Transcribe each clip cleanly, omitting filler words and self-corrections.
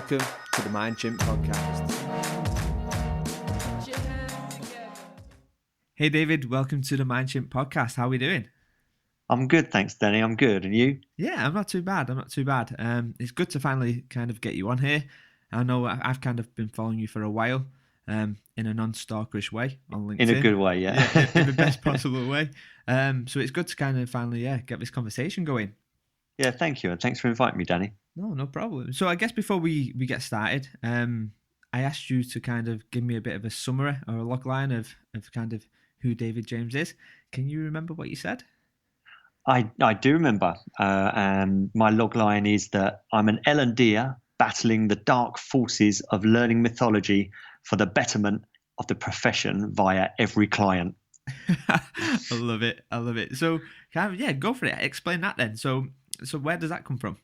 Welcome to the Mind Chimp podcast. Hey David, welcome to the Mind Chimp podcast. How are we doing? I'm good, thanks, Danny. I'm good. And you? Yeah, I'm not too bad. It's good to finally kind of get you on here. I know I've kind of been following you for a while, in a non-stalkerish way on LinkedIn. In a good way, yeah. in the best possible way. So it's good to kind of finally, get this conversation going. Yeah, thank you. And thanks for inviting me, Danny. No problem. So I guess before we get started, I asked you to kind of give me a bit of a summary or a logline of kind of who David James is. Can you remember what you said? I do remember. And my logline is that I'm an LnD'er battling the dark forces of learning mythology for the betterment of the profession via every client. I love it. So, go for it. Explain that then. So where does that come from?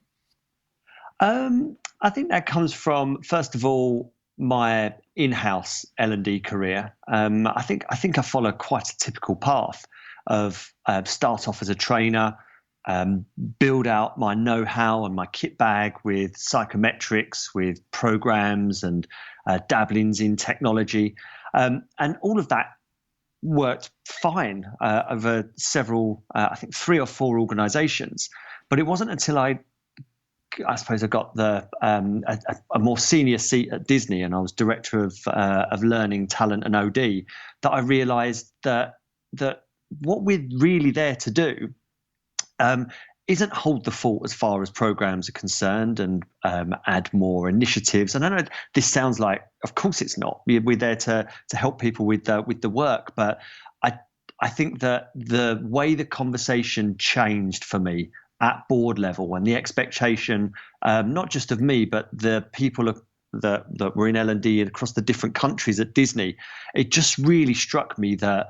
I think that comes from, first of all, my in-house L&D career. I think I follow quite a typical path of start off as a trainer, build out my know-how and my kit bag with psychometrics, with programs and dabblings in technology. And all of that worked fine over several, I think 3 or 4 organizations. But it wasn't until I suppose I got a more senior seat at Disney, and I was director of learning, talent, and OD, that I realised that what we're really there to do isn't hold the fort as far as programs are concerned and add more initiatives. And I know this sounds like, of course, it's not. We're there to help people with the work, but I think that the way the conversation changed for me at board level, and the expectation, not just of me, but the people that were in L&D across the different countries at Disney, it just really struck me that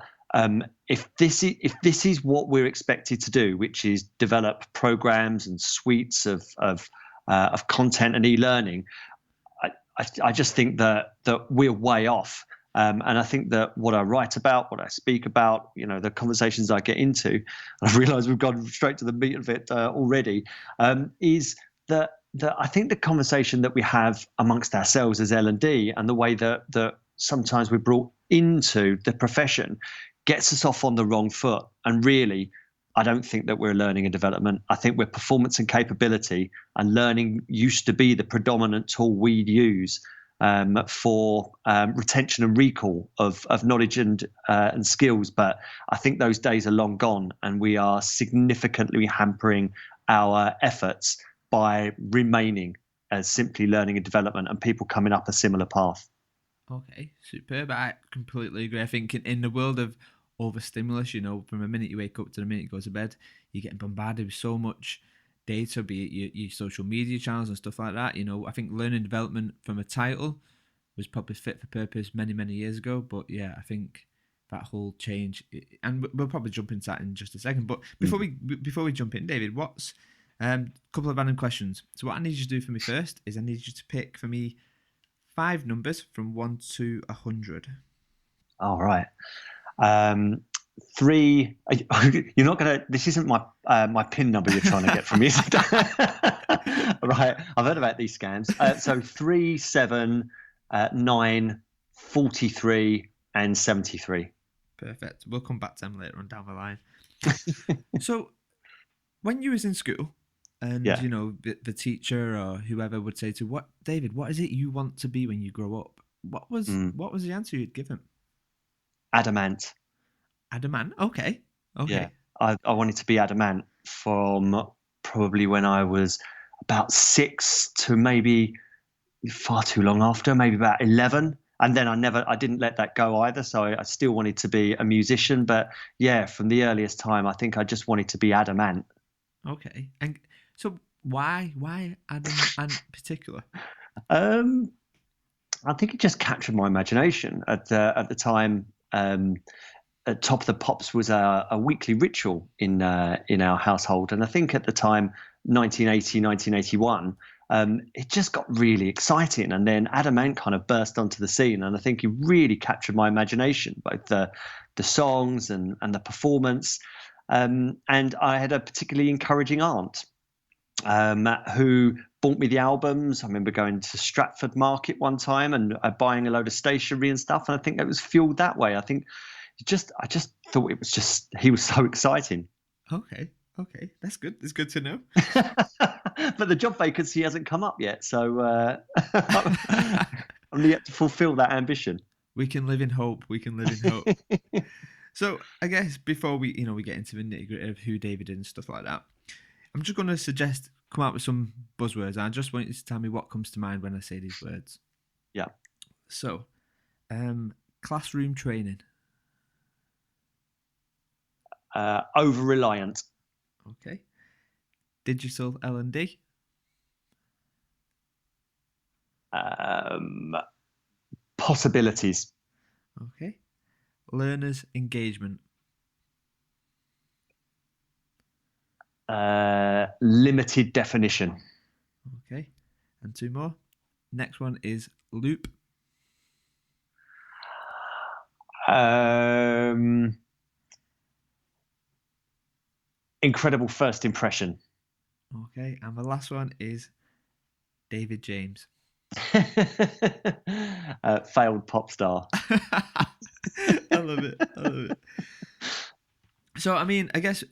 if this is what we're expected to do, which is develop programs and suites of content and e-learning, I just think that we're way off. And I think that what I write about, what I speak about, the conversations I get into, and I realise we've gone straight to the meat of it already, is that I think the conversation that we have amongst ourselves as L&D and the way that sometimes we're brought into the profession gets us off on the wrong foot. And really, I don't think that we're learning and development. I think we're performance and capability, and learning used to be the predominant tool we'd use for retention and recall of knowledge and skills. But I think those days are long gone, and we are significantly hampering our efforts by remaining as simply learning and development, and people coming up a similar path. Okay, superb. I completely agree. I think in the world of overstimulus, from the minute you wake up to the minute you go to bed, you're getting bombarded with so much data, be it your social media channels and stuff like that. I think learning development from a title was probably fit for purpose many, many years ago. But yeah, I think that whole change, and we'll probably jump into that in just a second. But before we jump in, David, what's a couple of random questions. So what I need you to do for me first is I need you to pick for me 5 numbers from 1 to 100. All right. 3. You're not gonna. This isn't my PIN number you're trying to get from me. Right. I've heard about these scams. So 3, 7, 9, 43, and 73. Perfect. We'll come back to them later on down the line. So, when you was in school, and the teacher or whoever would say to David, what is it you want to be when you grow up? What was the answer you'd give him? Adamant. Adamant? Okay. Yeah, I wanted to be adamant from probably when I was about 6 to maybe far too long after, maybe about 11. And then I didn't let that go either. So I still wanted to be a musician. But yeah, from the earliest time, I think I just wanted to be adamant. Okay. And so why adamant in particular? I think it just captured my imagination at the time. At Top of the Pops was a weekly ritual in our household, and I think at the time, 1980, 1981, it just got really exciting. And then Adamant kind of burst onto the scene, and I think he really captured my imagination, both the songs and the performance. And I had a particularly encouraging aunt who bought me the albums. I remember going to Stratford Market one time and buying a load of stationery and stuff. And I think it was fueled that way. I think I just thought it was just, he was so exciting. Okay, that's good. It's good to know. But the job vacancy hasn't come up yet, so I'm yet to fulfil that ambition. We can live in hope. So I guess before we get into the nitty gritty of who David is and stuff like that, I'm just going to suggest come out with some buzzwords. I just want you to tell me what comes to mind when I say these words. Yeah. So, classroom training. Over reliant. Okay. Digital L&D. Possibilities. Okay. Learners engagement. Limited definition. Okay. And two more. Next one is loop. Incredible first impression. Okay. And the last one is David James. Failed pop star. I love it. So, I mean, I guess,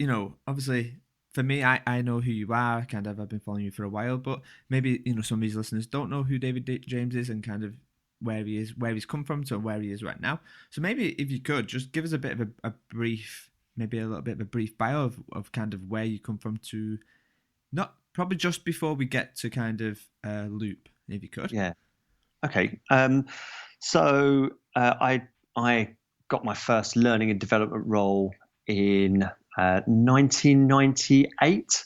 obviously for me, I know who you are, kind of, I've been following you for a while, but maybe, some of these listeners don't know who David James is and kind of where he is, where he's come from to where he is right now. So maybe if you could just give us a bit of a brief, maybe a little bit of a brief bio of kind of where you come from to, not probably just before we get to kind of loop, if you could. Yeah. Okay. So I got my first learning and development role in 1998,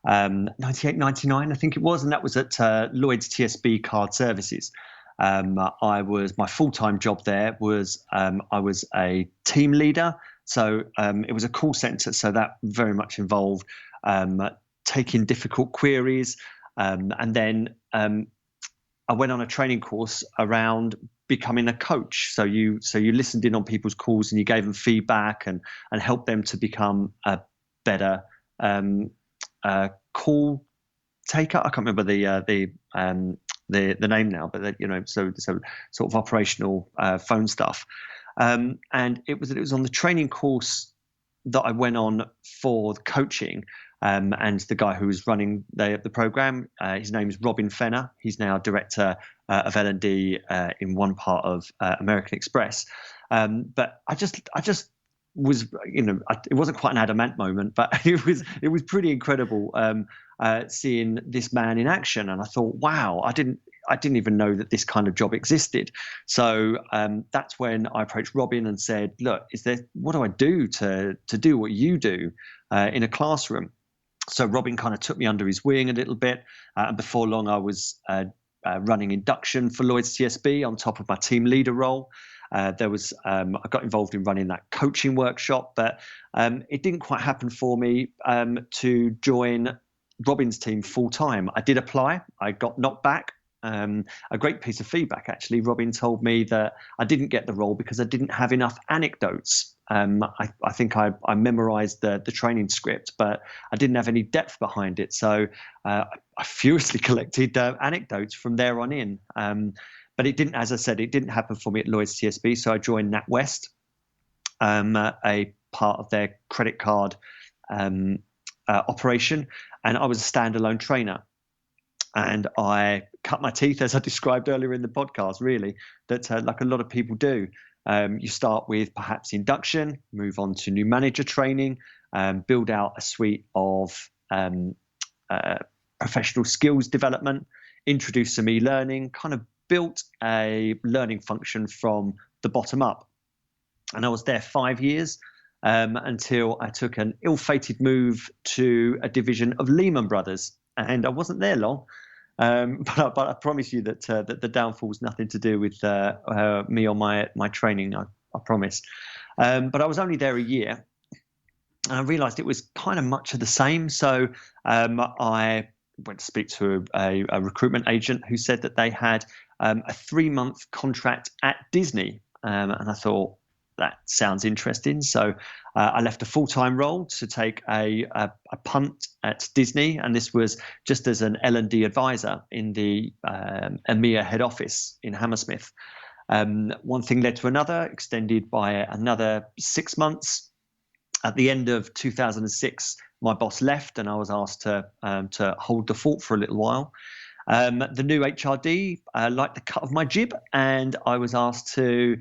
98, 99, I think it was. And that was at Lloyd's TSB Card Services. My full-time job there was, I was a team leader. So it was a call center. So that very much involved taking difficult queries. And then I went on a training course around becoming a coach. So you listened in on people's calls and you gave them feedback and helped them to become a better call taker. I can't remember the name now, but so sort of operational phone stuff. And it was on the training course that I went on for the coaching. And the guy who was running the program, his name is Robin Fenner. He's now director of L&D in one part of American Express. But I just was, it wasn't quite an adamant moment, but it was pretty incredible seeing this man in action. And I thought, wow, I didn't even know that this kind of job existed. So that's when I approached Robin and said, look, what do I do to do what you do in a classroom? So Robin kind of took me under his wing a little bit. And before long, I was running induction for Lloyd's TSB on top of my team leader role. I got involved in running that coaching workshop, but it didn't quite happen for me to join Robin's team full time. I did apply. I got knocked back. A great piece of feedback, actually. Robin told me that I didn't get the role because I didn't have enough anecdotes. I think I memorized the training script, but I didn't have any depth behind it. So I furiously collected anecdotes from there on in. But it didn't, as I said, it didn't happen for me at Lloyd's TSB. So I joined NatWest, a part of their credit card operation, and I was a standalone trainer. And I cut my teeth, as I described earlier in the podcast, really, that like a lot of people do. You start with perhaps induction, move on to new manager training, build out a suite of professional skills development, introduce some e-learning, kind of built a learning function from the bottom up. And I was there 5 years until I took an ill-fated move to a division of Lehman Brothers. And I wasn't there long. But I promise you that the downfall was nothing to do with me or my training. I promise. But I was only there a year, and I realised it was kind of much of the same. So I went to speak to a recruitment agent who said that they had a 3-month contract at Disney, and I thought, that sounds interesting. So I left a full-time role to take a punt at Disney, and this was just as an L&D advisor in the EMEA head office in Hammersmith. One thing led to another, extended by another 6 months. At the end of 2006, my boss left, and I was asked to hold the fort for a little while. The new HRD liked the cut of my jib, and I was asked to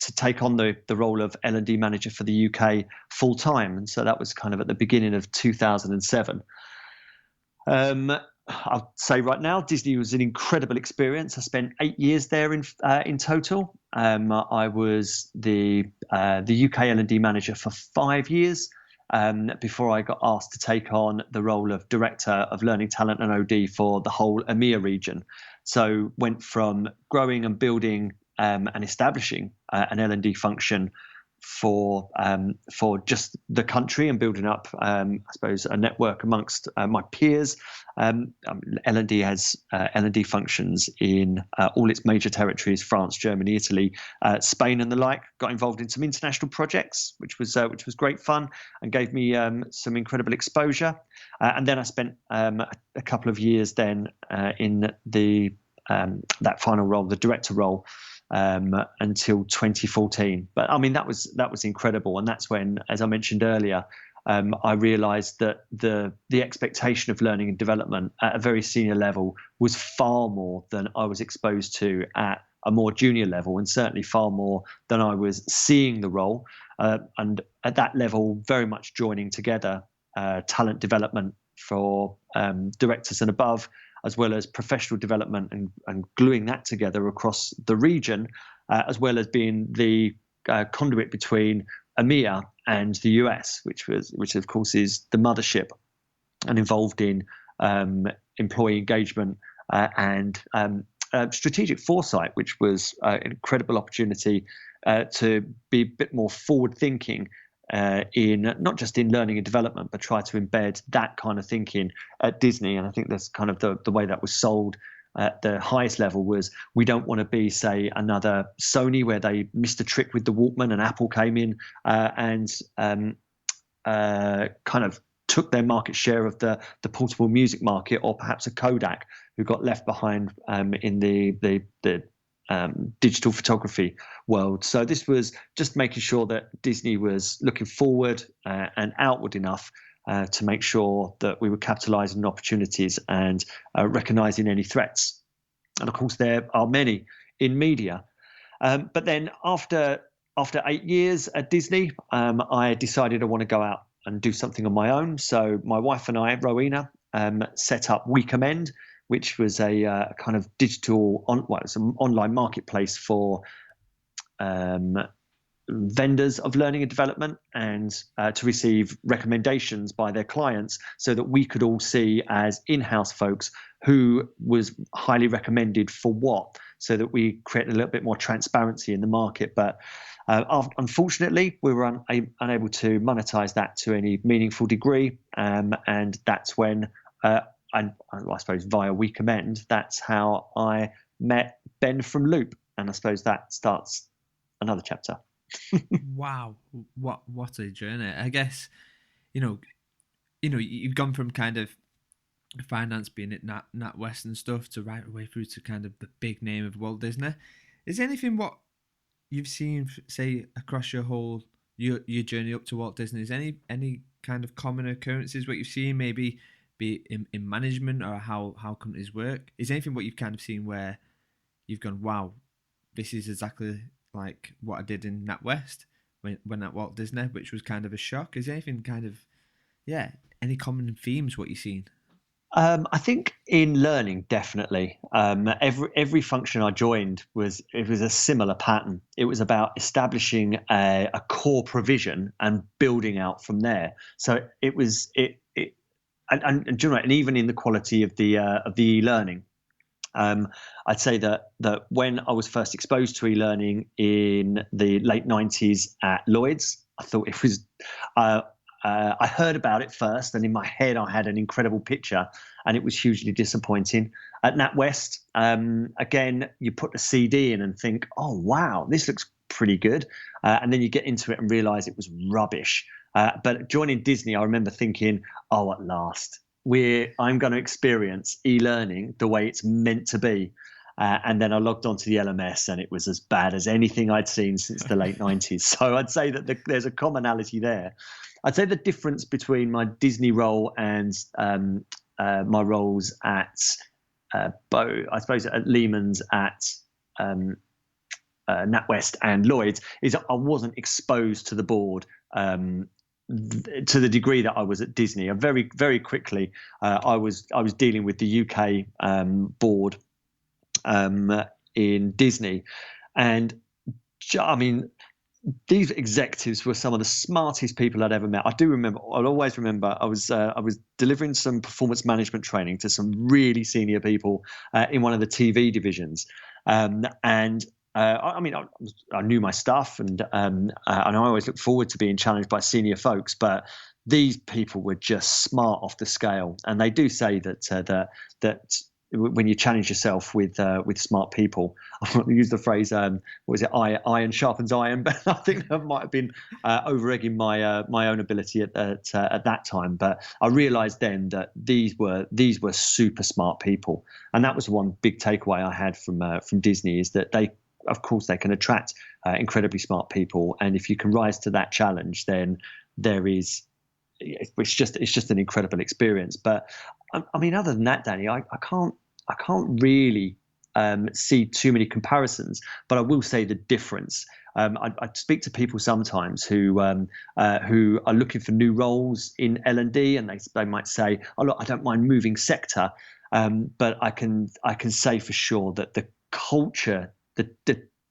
take on the role of L&D manager for the UK full time. And so that was kind of at the beginning of 2007. I'll say right now, Disney was an incredible experience. I spent 8 years there in total. I was the UK L&D manager for 5 years. Before I got asked to take on the role of Director of Learning Talent and OD for the whole EMEA region. So went from growing and building and establishing an L&D function for just the country and building up, I suppose, a network amongst my peers. L&D has L&D functions in all its major territories: France, Germany, Italy, Spain, and the like. Got involved in some international projects, which was great fun and gave me some incredible exposure. And then I spent a couple of years then in that final role, the director role, until 2014. But I mean, that was incredible, and that's when, as I mentioned earlier, I realised that the expectation of learning and development at a very senior level was far more than I was exposed to at a more junior level, and certainly far more than I was seeing the role. And at that level, very much joining together talent development for directors and above, as well as professional development and gluing that together across the region, as well as being the conduit between EMEA and the US, which of course is the mothership, and involved in employee engagement and strategic foresight, which was an incredible opportunity to be a bit more forward thinking in not just in learning and development, but try to embed that kind of thinking at Disney. And I think that's kind of the way that was sold at the highest level was, we don't want to be, say, another Sony where they missed a trick with the Walkman and Apple came in and kind of took their market share of the portable music market, or perhaps a Kodak who got left behind in the digital photography world. So this was just making sure that Disney was looking forward and outward enough to make sure that we were capitalizing on opportunities and recognizing any threats. And of course, there are many in media. But then after 8 years at Disney, I decided I want to go out and do something on my own. So my wife and I, Rowena, set up LnD'er, which was a kind of digital, it's an online marketplace for vendors of learning and development, and to receive recommendations by their clients, so that we could all see as in-house folks who was highly recommended for what, so that we create a little bit more transparency in the market. But unfortunately, we were unable to monetize that to any meaningful degree, and that's when I suppose via LnD'er, that's how I met Ben from Loop, and I suppose that starts another chapter. Wow, what a journey! I guess you've gone from kind of finance, being at NatWest and stuff, to right away through to kind of the big name of Walt Disney. Is there anything what you've seen, say, across your journey up to Walt Disney? Is any kind of common occurrences what you've seen, maybe be it in management or how companies work? Is there anything what you've kind of seen where you've gone, wow, this is exactly like what I did in NatWest when at Walt Disney, which was kind of a shock? Is there anything kind of, any common themes what you've seen? I think in learning, definitely. Every function I joined was a similar pattern. It was about establishing a core provision and building out from there. So it was and even in the quality of the e-learning. I'd say that when I was first exposed to e-learning in the late 90s at Lloyd's, I thought it was. I heard about it first, and in my head I had an incredible picture, and it was hugely disappointing. At NatWest, again, you put the CD in and think, oh wow, this looks pretty good. And then you get into it and realize it was rubbish. But joining Disney, I remember thinking, oh, at last, I'm going to experience e-learning the way it's meant to be. And then I logged onto the LMS and it was as bad as anything I'd seen since the late 90s. So I'd say that there's a commonality there. I'd say the difference between my Disney role and my roles at I suppose at Lehman's, at NatWest and Lloyd's, is I wasn't exposed to the board to the degree that I was at Disney. Very, very quickly, I was dealing with the UK board in Disney, and I mean, these executives were some of the smartest people I'd ever met. I'll always remember. I was delivering some performance management training to some really senior people in one of the TV divisions, and I knew my stuff, and I always look forward to being challenged by senior folks. But these people were just smart off the scale, and they do say that when you challenge yourself with smart people, I want to use the phrase, what was it, iron sharpens iron, but I think that might have been over-egging my own ability at that time. But I realized then that these were super smart people, and that was one big takeaway I had from Disney, is that they can attract incredibly smart people, and if you can rise to that challenge, then it's just an incredible experience. But I mean, other than that, Danny, I can't really see too many comparisons, but I will say the difference. I speak to people sometimes who are looking for new roles in L&D, and they might say, "Oh, look, I don't mind moving sector," but I can say for sure that the culture, the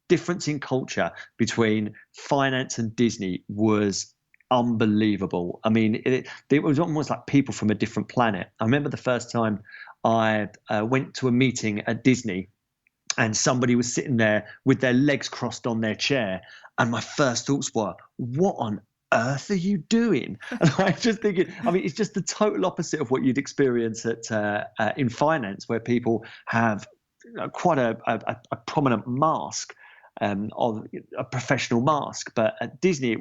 difference in culture between finance and Disney was unbelievable. I mean, it was almost like people from a different planet. I remember the first time I went to a meeting at Disney, and somebody was sitting there with their legs crossed on their chair, and my first thoughts were, what on earth are you doing? And I was just thinking, I mean, it's just the total opposite of what you'd experience in finance, where people have quite a prominent mask, of a professional mask. But at Disney,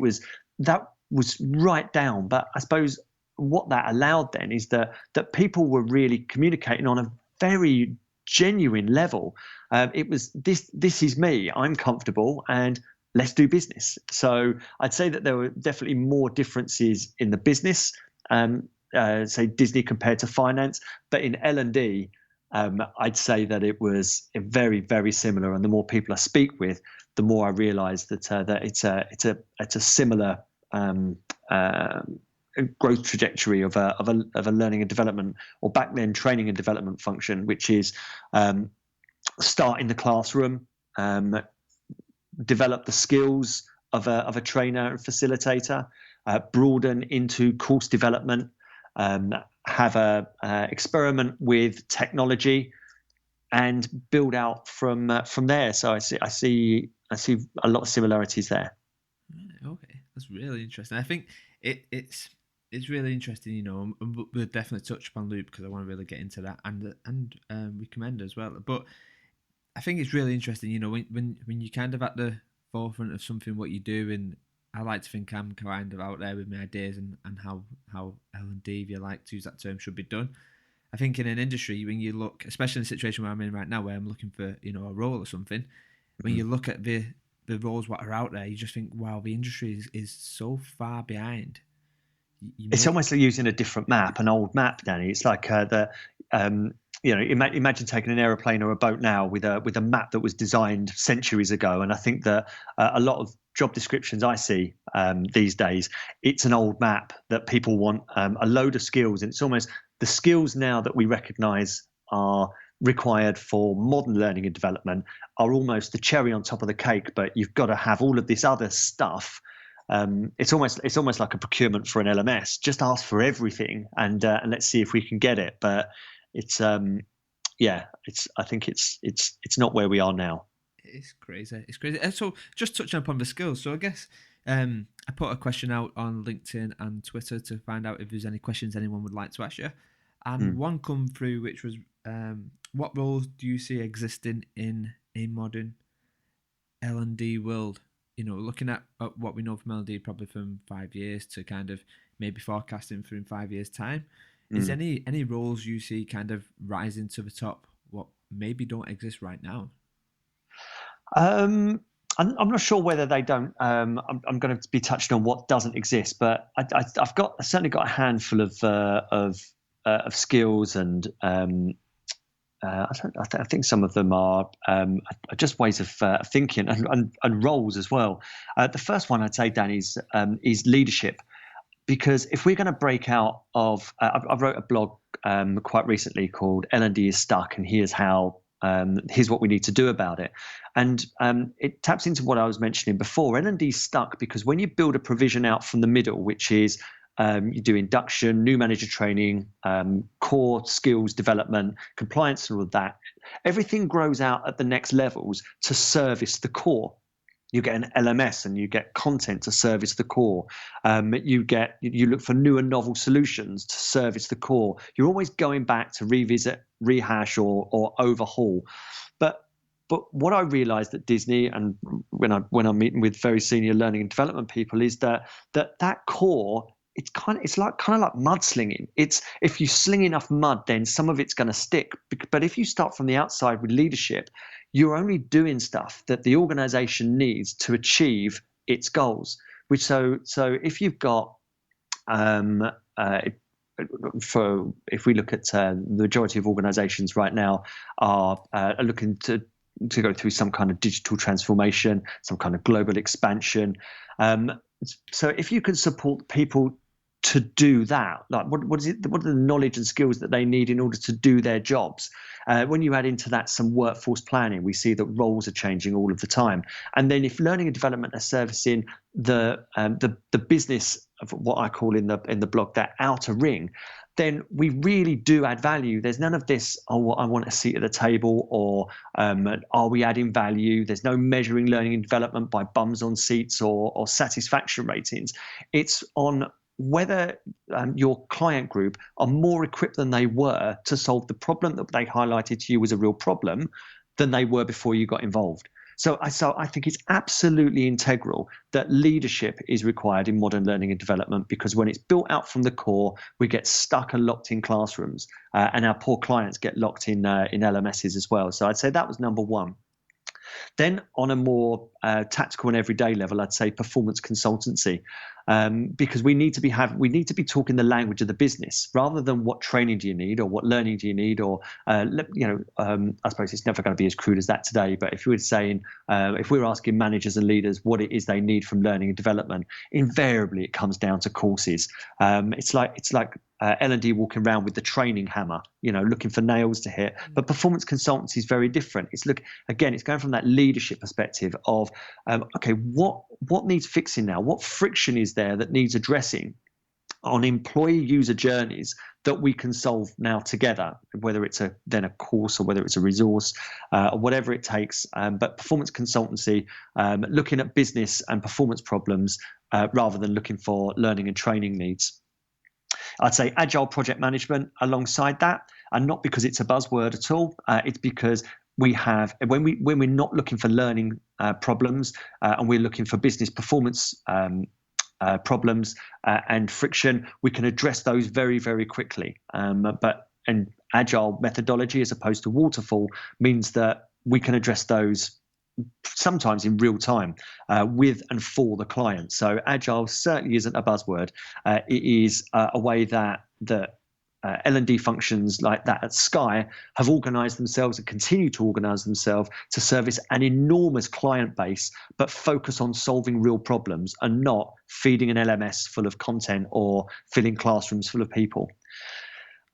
that was right down. But I suppose what that allowed then is that people were really communicating on a very genuine level. It was this is me, I'm comfortable, and let's do business. So I'd say that there were definitely more differences in the business, say Disney compared to finance, but in L&D, I'd say that it was very, very similar. And the more people I speak with, the more I realise that it's a similar growth trajectory of a learning and development, or back then training and development function, which is start in the classroom, develop the skills of a trainer and facilitator, broaden into course development, have a experiment with technology, and build out from there. So I see a lot of similarities there. Okay, that's really interesting. I think it's really interesting, you know, and we'll definitely touch upon Loop because I want to really get into that and recommend as well. But I think it's really interesting, you know, when you kind of at the forefront of something, what you do, and I like to think I'm kind of out there with my ideas and how L&D, if you like to use that term, should be done. I think in an industry, when you look, especially in the situation where I'm in right now, where I'm looking for, you know, a role or something, when you look at the roles what are out there, you just think, wow, the industry is so far behind. It's almost like using a different map, an old map, Danny. It's like imagine taking an aeroplane or a boat now with a map that was designed centuries ago. And I think that a lot of job descriptions I see these days, it's an old map that people want a load of skills. And it's almost the skills now that we recognise are required for modern learning and development are almost the cherry on top of the cake. But you've got to have all of this other stuff. It's almost like a procurement for an LMS. Just ask for everything, and let's see if we can get it. But it's I think it's not where we are now. It's crazy. It's crazy. So just touching upon the skills. So I guess I put a question out on LinkedIn and Twitter to find out if there's any questions anyone would like to ask you, and one come through which was, what roles do you see existing in a modern L&D world? looking at what we know from LD probably from 5 years to kind of maybe forecasting for in 5 years' time, is any roles you see kind of rising to the top what maybe don't exist right now? I'm not sure whether they don't. I'm going to be touching on what doesn't exist, but I've certainly got a handful of skills, and I think some of them are just ways of thinking and roles as well. The first one I'd say, Dan, is leadership, because if we're going to break out of, I wrote a blog quite recently called LnD'er is stuck, and here's what we need to do about it. And it taps into what I was mentioning before. LnD is stuck because when you build a provision out from the middle, which is you do induction, new manager training, core skills development, compliance, and all of that, everything grows out at the next levels to service the core. You get an LMS and you get content to service the core. You look for new and novel solutions to service the core. You're always going back to revisit, rehash, or overhaul. But what I realized at Disney, and when I'm meeting with very senior learning and development people, is that core, it's kind of like mudslinging. It's if you sling enough mud, then some of it's going to stick. But if you start from the outside with leadership, you're only doing stuff that the organization needs to achieve its goals. So if you've got if we look at the majority of organizations right now are looking to go through some kind of digital transformation, some kind of global expansion. So if you can support people to do that, like what are the knowledge and skills that they need in order to do their jobs? When you add into that some workforce planning, we see that roles are changing all of the time. And then if learning and development are servicing the business of what I call in the blog that outer ring, then we really do add value. There's none of this, I want a seat at the table, or are we adding value? There's no measuring learning and development by bums on seats or satisfaction ratings. It's on whether your client group are more equipped than they were to solve the problem that they highlighted to you as a real problem than they were before you got involved. So I think it's absolutely integral that leadership is required in modern learning and development, because when it's built out from the core, we get stuck and locked in classrooms, and our poor clients get locked in LMSs as well. So I'd say that was number one. Then on a more tactical and everyday level, I'd say performance consultancy, because we need to be talking the language of the business rather than what training do you need or what learning do you need, or I suppose it's never going to be as crude as that today. But if we were saying, if we were asking managers and leaders what it is they need from learning and development, invariably it comes down to courses. It's like L&D walking around with the training hammer, looking for nails to hit. But performance consultancy is very different. It's going from that leadership perspective of, okay, what needs fixing now? What friction is there that needs addressing on employee user journeys that we can solve now together, whether it's then a course or whether it's a resource or whatever it takes. But performance consultancy, looking at business and performance problems rather than looking for learning and training needs. I'd say agile project management alongside that, and not because it's a buzzword at all. It's because we have, when we're not looking for learning problems and we're looking for business performance problems and friction, we can address those very, very quickly. And agile methodology as opposed to waterfall means that we can address those sometimes in real time with and for the client. So agile certainly isn't a buzzword. It is a way that L&D functions like that at Sky have organized themselves and continue to organize themselves to service an enormous client base, but focus on solving real problems and not feeding an LMS full of content or filling classrooms full of people.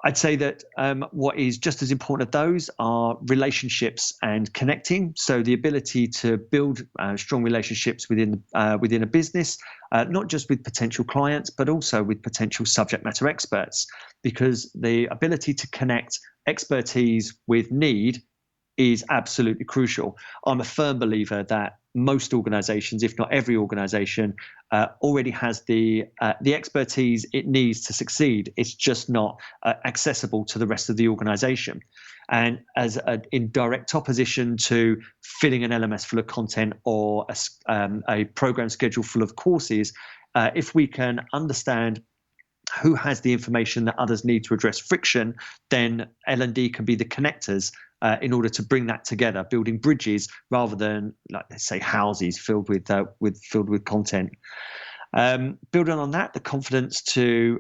I'd say that what is just as important as those are relationships and connecting. So the ability to build strong relationships within a business, not just with potential clients, but also with potential subject matter experts, because the ability to connect expertise with need is absolutely crucial. I'm a firm believer that most organizations, if not every organization, already has the expertise it needs to succeed. It's just not accessible to the rest of the organization. And in direct opposition to filling an LMS full of content or a program schedule full of courses, if we can understand who has the information that others need to address friction, then L&D can be the connectors in order to bring that together, building bridges rather than, like, let's say, houses filled with content. Building on that, the confidence to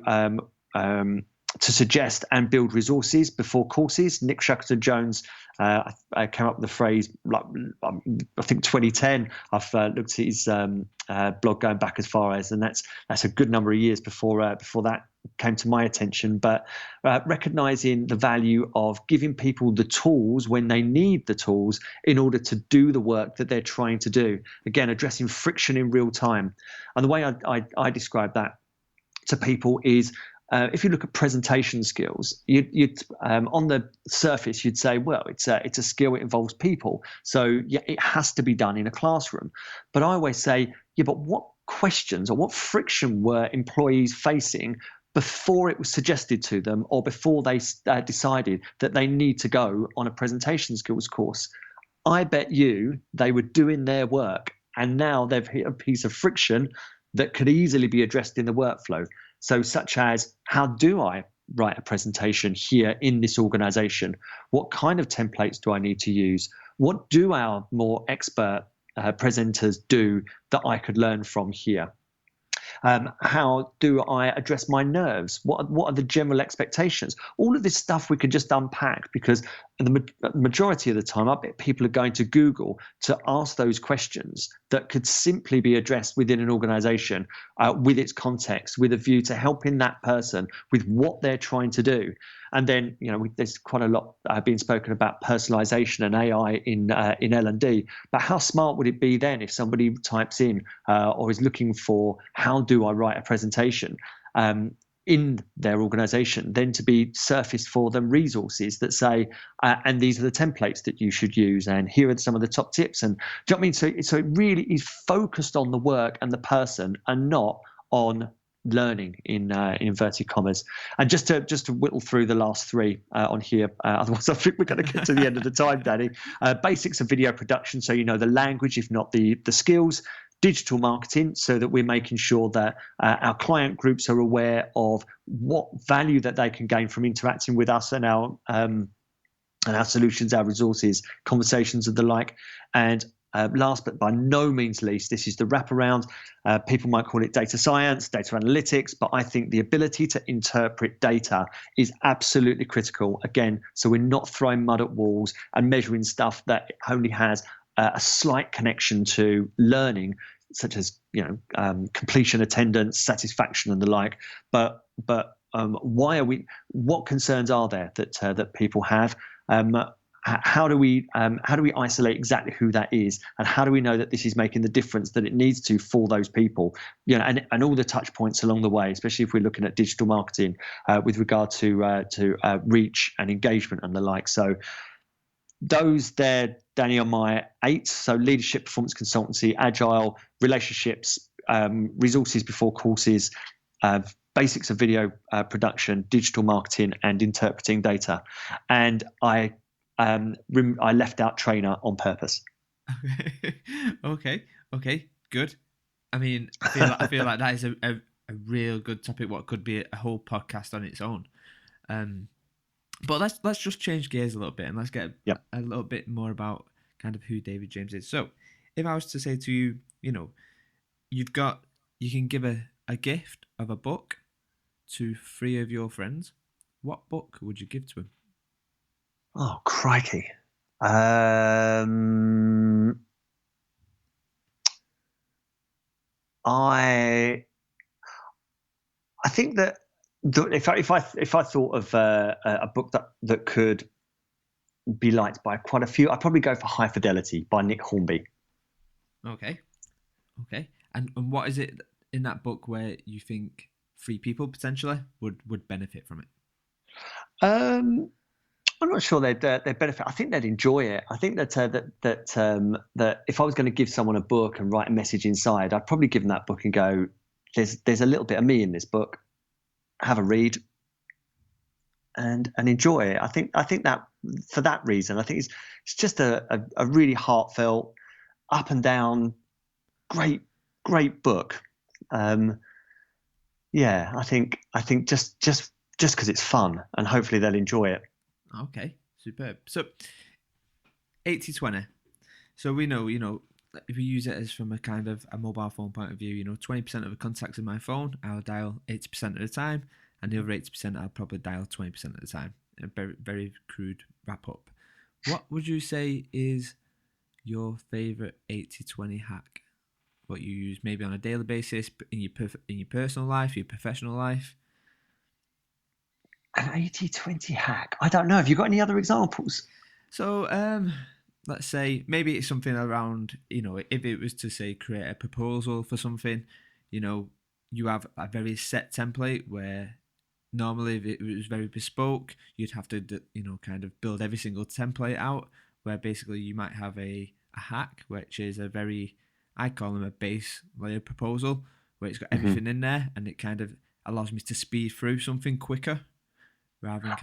suggest and build resources before courses. Nick Shackleton-Jones came up with the phrase, like, I think 2010. I've looked at his blog going back as far as, and that's a good number of years before that came to my attention. But recognizing the value of giving people the tools when they need the tools in order to do the work that they're trying to do. Again, addressing friction in real time. And the way I describe that to people is, if you look at presentation skills, you'd on the surface you'd say, well, it's a skill, it involves people, so yeah, it has to be done in a classroom. But I always say, yeah, but what questions or what friction were employees facing before it was suggested to them, or before they decided that they need to go on a presentation skills course? I bet you they were doing their work, and now they've hit a piece of friction that could easily be addressed in the workflow. So such as, how do I write a presentation here in this organization? What kind of templates do I need to use? What do our more expert presenters do that I could learn from here? How do I address my nerves? What are the general expectations? All of this stuff we could just unpack, because the majority of the time I bet people are going to Google to ask those questions that could simply be addressed within an organization with its context, with a view to helping that person with what they're trying to do. And then, there's quite a lot being spoken about personalization and AI in L&D. But how smart would it be then if somebody types in or is looking for, how do I write a presentation in their organization, then to be surfaced for them resources that say, and these are the templates that you should use, and here are some of the top tips. And do you know what I mean? So it really is focused on the work and the person, and not on learning in inverted commas. And just to whittle through the last three on here, otherwise I think we're going to get to the end of the time, Danny. Basics of video production, so the language, if not the skills. Digital marketing, so that we're making sure that our client groups are aware of what value that they can gain from interacting with us and our solutions, our resources, conversations, and the like. And last but by no means least, this is the wraparound. People might call it data science, data analytics, but I think the ability to interpret data is absolutely critical. Again, so we're not throwing mud at walls and measuring stuff that only has a slight connection to learning, such as completion, attendance, satisfaction, and the like. But why are we? What concerns are there that people have? How do we isolate exactly who that is, and how do we know that this is making the difference that it needs to for those people? And all the touch points along the way, especially if we're looking at digital marketing with regard to reach and engagement and the like. So those there, Danny, are my 8. So leadership, performance consultancy, agile, relationships, resources before courses, basics of video production, digital marketing, and interpreting data. And I left out trainer on purpose. Okay, good. I mean, I feel like that is a real good topic. What could be a whole podcast on its own. But let's just change gears a little bit, and let's get a little bit more about kind of who David James is. So, if I was to say to you, you can give a gift of a book to 3 of your friends, what book would you give to them? Oh, crikey. I think that if I thought of a book that could be liked by quite a few, I'd probably go for High Fidelity by Nick Hornby. Okay. And what is it in that book where you think 3 people potentially would benefit from it? I'm not sure they'd benefit. I think they'd enjoy it. I think that if I was going to give someone a book and write a message inside, I'd probably give them that book and go, there's a little bit of me in this book. Have a read, and enjoy it. I think that for that reason, I think it's just a really heartfelt, up and down, great book. Yeah, I think just because it's fun, and hopefully they'll enjoy it. Okay, superb. So 80/20. So we know, if we use it as from a kind of a mobile phone point of view, 20% of the contacts in my phone, I'll dial 80% of the time, and the other 80% I'll probably dial 20% of the time. A very, very crude wrap up. What would you say is your favourite 80/20 hack? What you use maybe on a daily basis in your personal life, your professional life? An 80/20 hack. I don't know. Have you got any other examples? So, let's say maybe it's something around, if it was to say create a proposal for something, you have a very set template where normally if it was very bespoke, you'd have to, kind of build every single template out, where basically you might have a hack, which is a very, I call them a base layer proposal, where it's got everything in there, and it kind of allows me to speed through something quicker rather than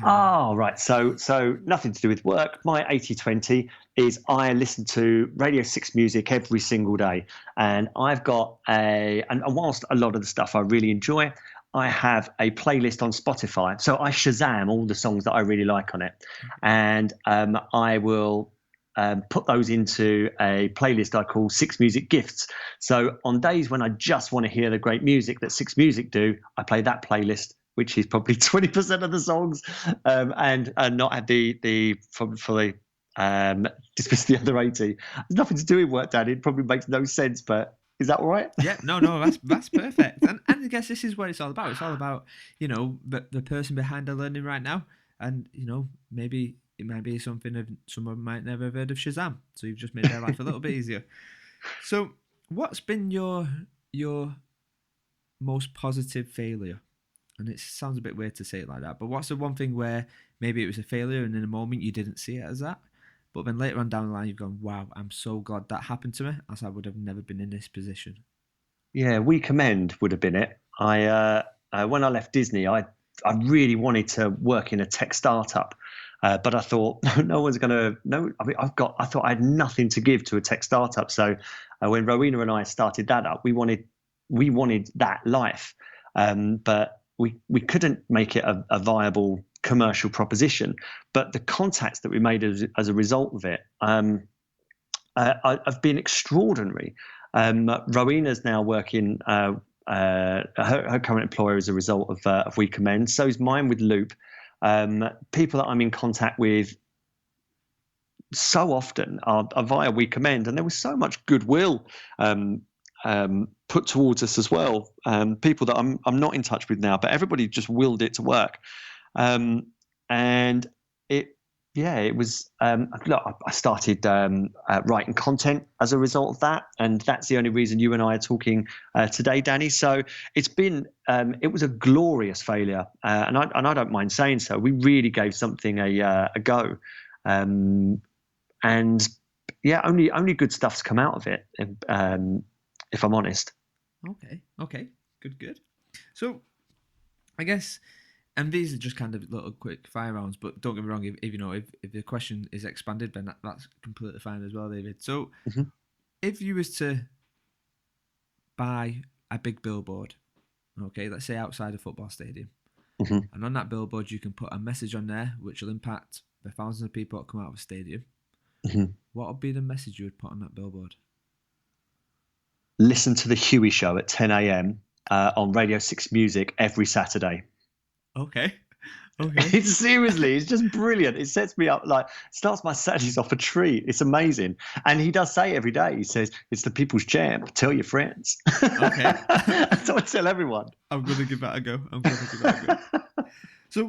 right. So nothing to do with work. My 80/20 is I listen to Radio 6 music every single day. And I've got and whilst a lot of the stuff I really enjoy, I have a playlist on Spotify. So I Shazam all the songs that I really like on it. And I will put those into a playlist I call 6 Music Gifts. So on days when I just want to hear the great music that 6 Music do, I play that playlist, which is probably 20% of the songs, and not have the fully dismiss the other 80. There's nothing to do with work, Dan. It probably makes no sense, but is that all right? Yeah, no, that's perfect. And I guess this is what it's all about. It's all about, the person behind the learning right now. And, maybe it might be something that someone might never have heard of Shazam. So you've just made their life a little bit easier. So what's been your most positive failure? And it sounds a bit weird to say it like that, but what's the one thing where maybe it was a failure and in a moment you didn't see it as that, but then later on down the line you've gone, wow, I'm so glad that happened to me, as I would have never been in this position? Yeah, We Commend would have been it. I when I left Disney, I really wanted to work in a tech startup, but I thought no one's going to know. I mean, I thought I had nothing to give to a tech startup. So when Rowena and I started that up, we wanted that life, but we couldn't make it a viable commercial proposition. But the contacts that we made as a result of it have been extraordinary. Rowena's now working. Her current employer as a result of We Commend. So is mine with Loop. People that I'm in contact with so often are via We Commend, and there was so much goodwill put towards us as well. People that I'm not in touch with now, but everybody just willed it to work. And it was. Look, I started writing content as a result of that, and that's the only reason you and I are talking today, Danny. So it's been. It was a glorious failure, and I don't mind saying so. We really gave something a go, and yeah, only good stuff's come out of it. If I'm honest. Okay, good. So, I guess, and these are just kind of little quick fire rounds, but don't get me wrong, if the question is expanded, then that's completely fine as well, David. So, if you was to buy a big billboard, okay, let's say outside a football stadium, and on that billboard you can put a message on there which will impact the thousands of people that come out of a stadium, what would be the message you would put on that billboard? Listen to the Huey Show at 10 a.m. On Radio 6 Music every Saturday. Okay. Seriously, it's just brilliant. It sets me up, starts my Saturdays off a treat. It's amazing. And he does say every day, he says, it's the people's champ. Tell your friends. Okay. So I tell everyone. I'm going to give that a go. So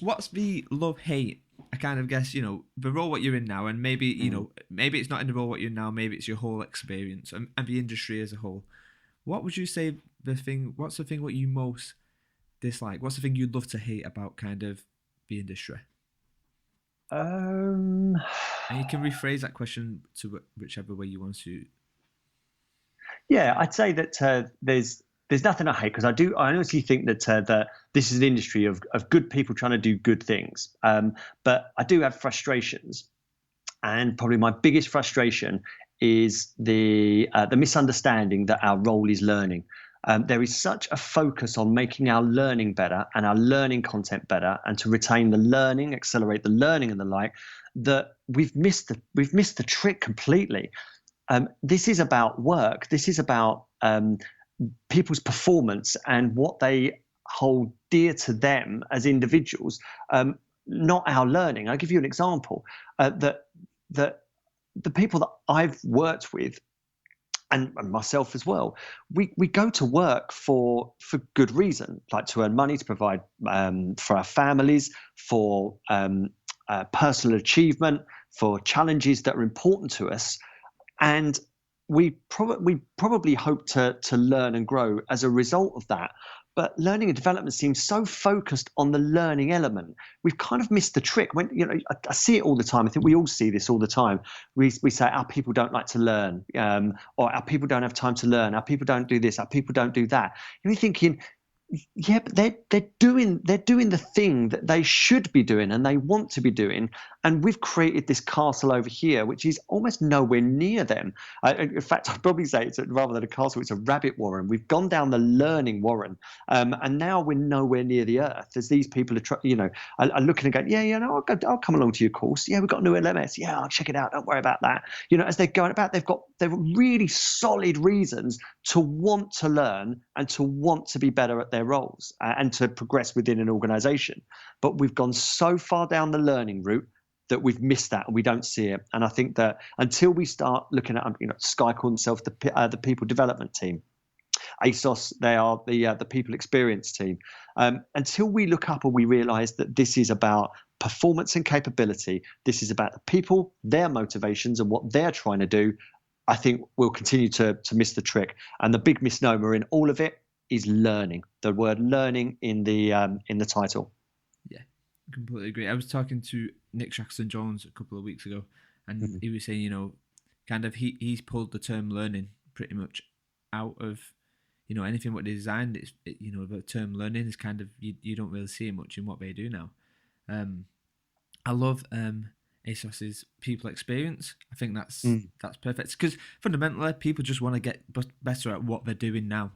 what's the love-hate? I kind of guess, the role what you're in now, and maybe, maybe it's not in the role what you're in now, maybe it's your whole experience and the industry as a whole. What would you say what's the thing what you most dislike? What's the thing you'd love to hate about kind of the industry? And you can rephrase that question to whichever way you want to. Yeah, I'd say that there's there's nothing I hate, because I honestly think that this is an industry of good people trying to do good things. But I do have frustrations, and probably my biggest frustration is the misunderstanding that our role is learning. There is such a focus on making our learning better and our learning content better, and to retain the learning, accelerate the learning, and the like, that we've missed the trick completely. This is about work. This is about people's performance and what they hold dear to them as individuals, not our learning. I'll give you an example. That the people that I've worked with, and myself as well, we go to work for good reason, like to earn money, to provide for our families, for personal achievement, for challenges that are important to us, and we probably hope to learn and grow as a result of that. But learning and development seems so focused on the learning element. We've kind of missed the trick. When I see it all the time. I think we all see this all the time. We say our people don't like to learn, or our people don't have time to learn. Our people don't do this. Our people don't do that. And you're thinking, yeah, but they're doing the thing that they should be doing and they want to be doing, and we've created this castle over here which is almost nowhere near them. In fact, I'd probably say it's rather than a castle, it's a rabbit warren. We've gone down the learning warren, and now we're nowhere near the earth. As these people are looking and going, I'll come along to your course. Yeah, we've got a new LMS. Yeah, I'll check it out. Don't worry about that. As they're going about, they've really solid reasons to want to learn and to want to be better at their roles and to progress within an organization. But we've gone so far down the learning route that we've missed that and we don't see it. And I think that until we start looking at, Sky call themselves the people development team. ASOS, they are the people experience team. Until we look up and we realize that this is about performance and capability, this is about the people, their motivations and what they're trying to do, I think we'll continue to miss the trick. And the big misnomer in all of it is learning. The word learning in the title. Yeah, completely agree. I was talking to Nick Shaxton-Jones a couple of weeks ago, and he was saying, kind of he's pulled the term learning pretty much out of, anything what they designed. It's the term learning is kind of you don't really see it much in what they do now. I love ASOS's people experience. I think that's perfect, because fundamentally people just want to get better at what they're doing now.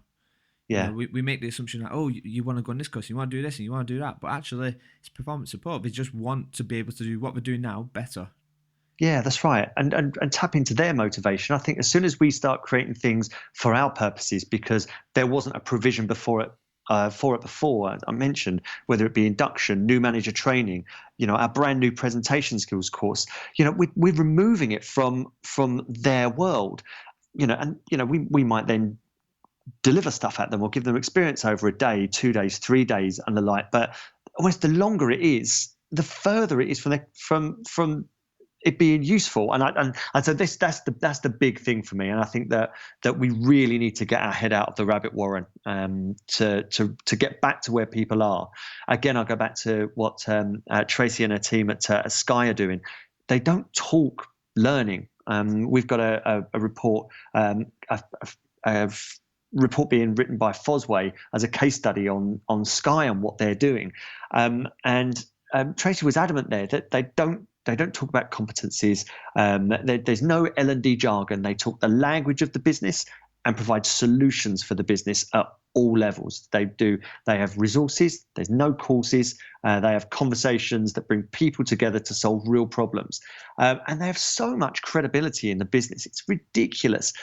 Yeah, we make the assumption that, you want to go on this course, you want to do this and you want to do that, but actually it's performance support. They just want to be able to do what they're doing now better. Yeah, that's right. And tap into their motivation. I think as soon as we start creating things for our purposes, because there wasn't a provision before, I mentioned, whether it be induction, new manager training, our brand new presentation skills course, we're removing it from their world, we might then deliver stuff at them or give them experience over a day, 2 days, 3 days and the like. But almost the longer it is, the further it is from it being useful. And so that's the big thing for me. And I think that we really need to get our head out of the rabbit warren to get back to where people are. Again, I'll go back to what Tracy and her team at Sky are doing. They don't talk learning. We've got a report, a report being written by Fosway as a case study on Sky and what they're doing. And Tracy was adamant there that they don't talk about competencies. There's no L&D jargon. They talk the language of the business and provide solutions for the business at all levels. They have resources. There's no courses. They have conversations that bring people together to solve real problems. And they have so much credibility in the business. It's ridiculous.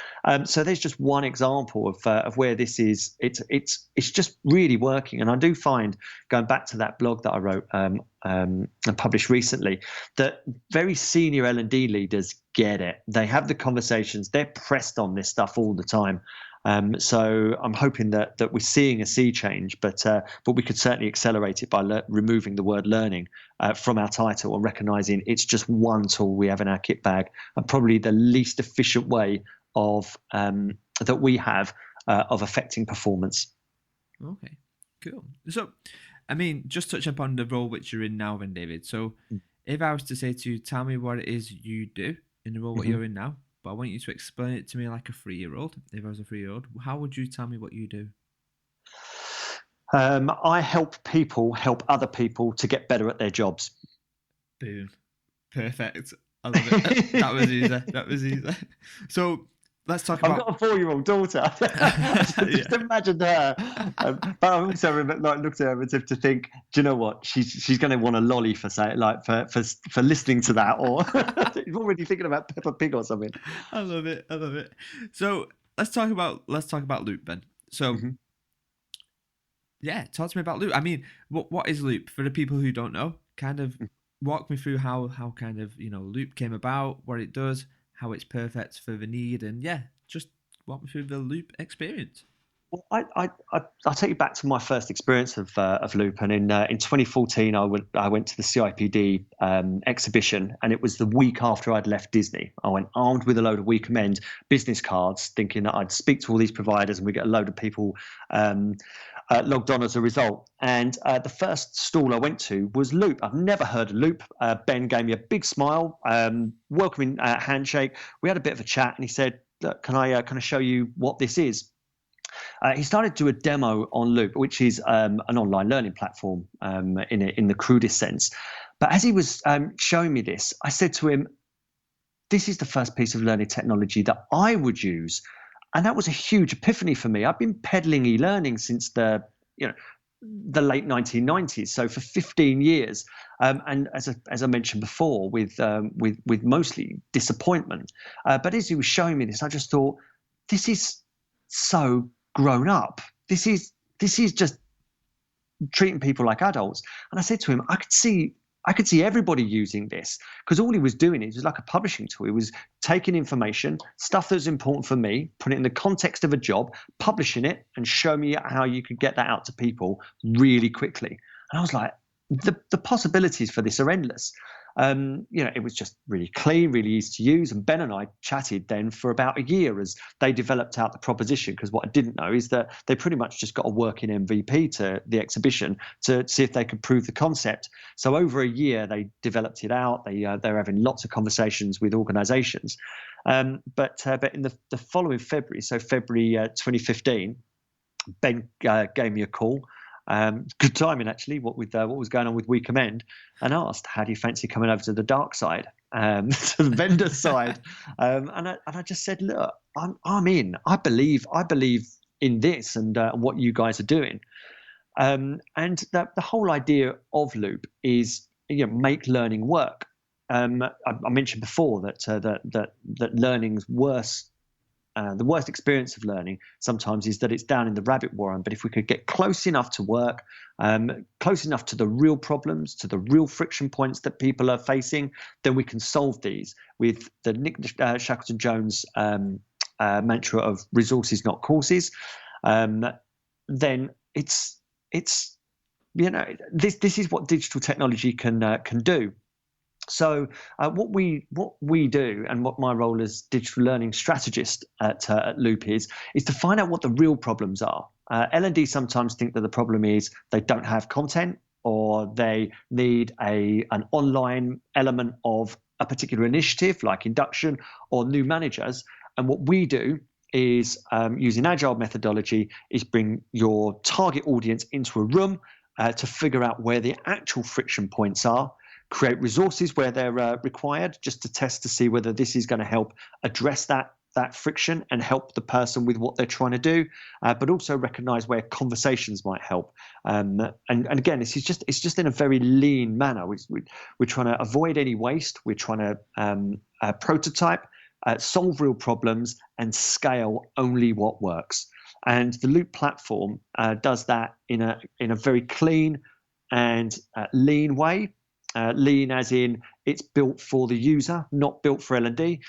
So there's just one example of where this is. It's just really working. And I do find, going back to that blog that I wrote and published recently, that very senior L&D leaders get it. They have the conversations. They're pressed on this stuff all the time. So I'm hoping that we're seeing a sea change, but we could certainly accelerate it by removing the word learning from our title and recognizing it's just one tool we have in our kit bag, and probably the least efficient way of that we have of affecting performance. Okay, cool. So, I mean, just touching upon the role which you're in now then, David. So if I was to say to you, tell me what it is you do in the role what you're in now, but I want you to explain it to me like a 3-year-old. If I was a 3-year-old, how would you tell me what you do? I help people help other people to get better at their jobs. Boom. Perfect. I love it. That was easy. That was easy. So let's talk about... I've got a 4-year-old daughter. Just imagine her. But I also looked at her as if to think, do you know what? She's going to want a lolly for for listening to that, or you're already thinking about Peppa Pig or something. I love it. I love it. So let's talk about Loop then. So yeah, talk to me about Loop. I mean, what is Loop for the people who don't know? Kind of walk me through how kind of Loop came about, what it does, how it's perfect for the need, and yeah, just walk me through the Loop experience. Well, I'll take you back to my first experience of Loop, and in 2014, I went to the CIPD exhibition, and it was the week after I'd left Disney. I went armed with a load of weekend business cards, thinking that I'd speak to all these providers, and we get a load of people logged on as a result. And the first stall I went to was Loop. I've never heard of Loop. Ben gave me a big smile, welcoming handshake. We had a bit of a chat, and he said, "Look, can I show you what this is?" He started to do a demo on Loop, which is an online learning platform in the crudest sense. But as he was showing me this, I said to him, "This is the first piece of learning technology that I would use." And that was a huge epiphany for me. I've been peddling e-learning since the late 1990s, so for 15 years. And as I mentioned before, with mostly disappointment. But as he was showing me this, I just thought, this is so grown up. This is just treating people like adults. And I said to him, I could see everybody using this, because all he was doing is like a publishing tool. He was taking information, stuff that was important for me, putting it in the context of a job, publishing it, and show me how you could get that out to people really quickly. And I was like, the possibilities for this are endless. It was just really clean, really easy to use. And Ben and I chatted then for about a year as they developed out the proposition, because what I didn't know is that they pretty much just got a working MVP to the exhibition to see if they could prove the concept. So over a year, they developed it out. They're having lots of conversations with organizations. But in the following February, so February 2015, Ben gave me a call. Good timing, actually, what was going on with We Commend, and asked, "How do you fancy coming over to the dark side, to the vendor side?" And I just said, "Look, I'm in. I believe in this and what you guys are doing." And the whole idea of Loop is make learning work. I mentioned before that learning's worse. The worst experience of learning sometimes is that it's down in the rabbit warren. But if we could get close enough to work, close enough to the real problems, to the real friction points that people are facing, then we can solve these with the Nick Shackleton-Jones mantra of resources, not courses. Then it's this is what digital technology can do. So what we do, and what my role as digital learning strategist at Loop is to find out what the real problems are. L&D sometimes think that the problem is they don't have content, or they need an online element of a particular initiative like induction or new managers. And what we do is, using agile methodology, is bring your target audience into a room to figure out where the actual friction points are, create resources where they're required, just to test to see whether this is going to help address that friction and help the person with what they're trying to do, but also recognize where conversations might help. And again, it's just in a very lean manner. We're trying to avoid any waste. We're trying to prototype, solve real problems, and scale only what works. And the Loop platform does that in a very clean and lean way. Lean as in it's built for the user, not built for L&D.